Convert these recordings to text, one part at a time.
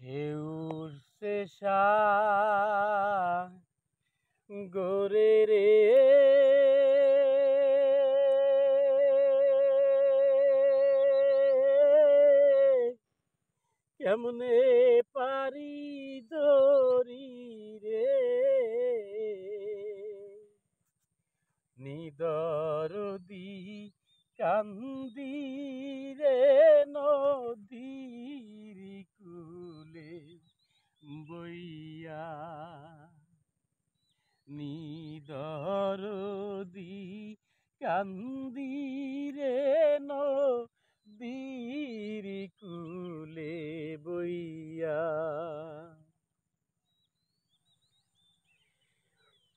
ঢেউর শেষা গোরে রে কেমনে পারি দরি রে নিদরদি কান্দি রে নদীর কুলে বইয়া নিদরদি কান্দি রে নদীর কুলে বইয়া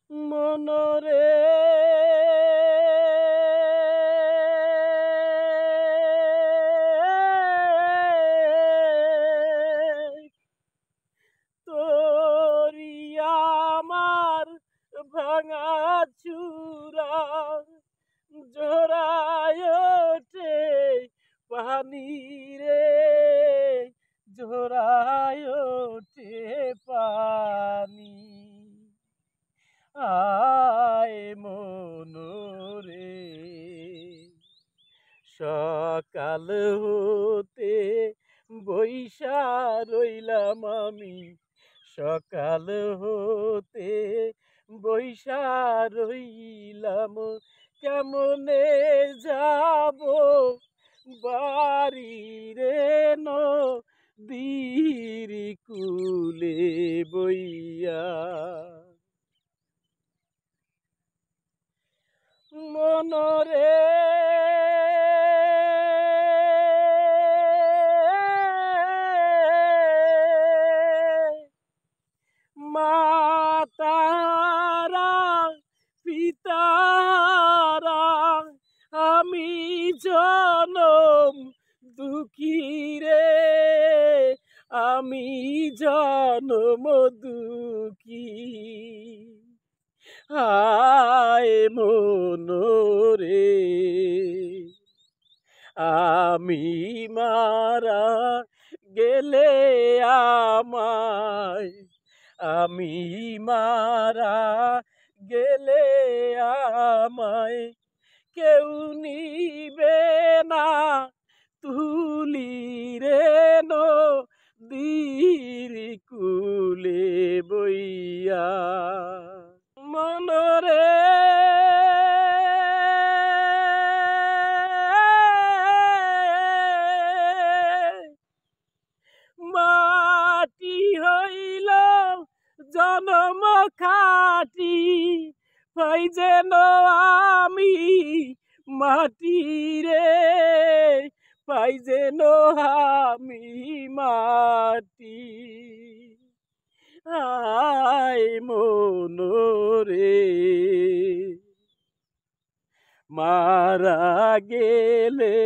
মনরে তোরি আমার ভাঙা চূড়া জোড়ায় ওঠে পানি রে জোড়ায় ওঠে পানি আয় মনোরে সকাল হতে বৈশা রইলাম আমি সকাল হতে বৈশা রইলাম কেমনে যাব বাড়ি রে নদীর কুলে বইয়া মনরে মাতারা পিতারা আমি জনম দুঃখী রে আমি জনম দুঃখী হায় মনোরে আমি মারা গেলে আমায় আমি মারা গেলে আমায় কেউ নিবে না তুলি রে নদীর কুলে বইয়া মনরে মাটি হইল জনম খাটি পাই যেন আমি মাটি রে পাই যেন আমি মাটি আয় মনোরে মারা গেলে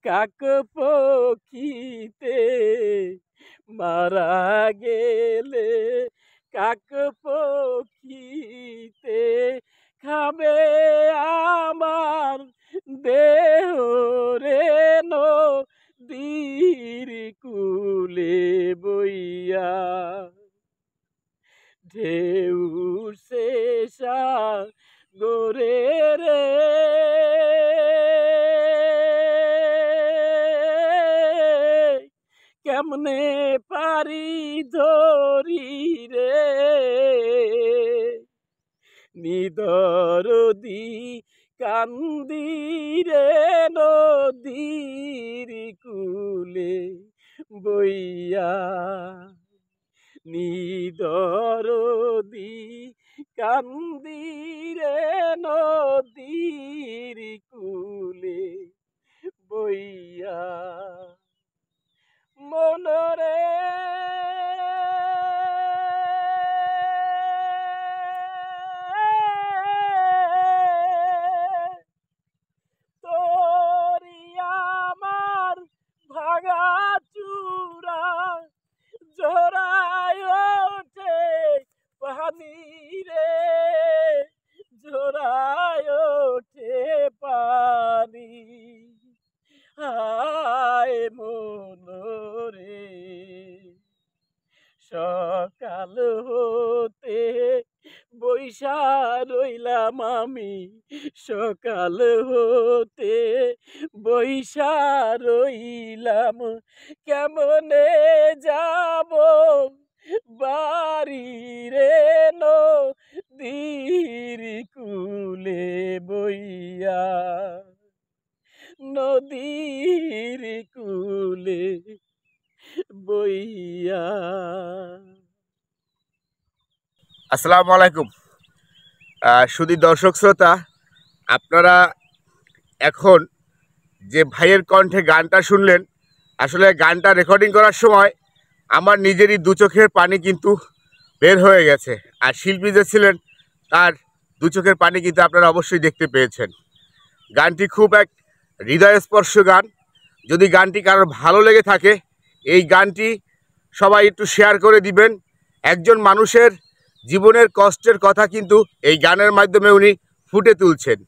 কাক পক্ষীতে মারা গেলে কাক পক্ষীতে খাবে আমার দেহ রে নদীর কুলে বইয়া ঢেউ শেষা গোরে রে কেমনে পারি ধরি রে নিদরদি কান্দি রে নদীর কুলে বইয়া নিদরদি কান্দি রে নদীর কুলে বইয়া মনরে তোরি আমার ভাঙা চূড়া জোড়ায় ওঠে পানি রে জোড়ায় ওঠে পানি হায় মনোরে। রইলাম আমি সকাল হতে বৈশা রইলাম কেমনে যাব বাড়ি রে নদীর কূলে বইয়া নদীর কূলে বইয়া। আসসালামু আলাইকুম শুধু দর্শক শ্রোতা, আপনারা এখন যে ভাইয়ের কণ্ঠে গানটা শুনলেন, আসলে গানটা রেকর্ডিং করার সময় আমার নিজেরই দু চোখের পানি কিন্তু বের হয়ে গেছে। আর শিল্পী যে ছিলেন তার দু চোখের পানি কিন্তু আপনারা অবশ্যই দেখতে পেয়েছেন। গানটি খুব এক হৃদয়স্পর্শ গান। যদি গানটি কারোর ভালো লেগে থাকে, এই গানটি সবাই একটু শেয়ার করে দিবেন। একজন মানুষের জীবনের কষ্টের কথা কিন্তু এই গানের মাধ্যমে উনি ফুটে তুলছেন।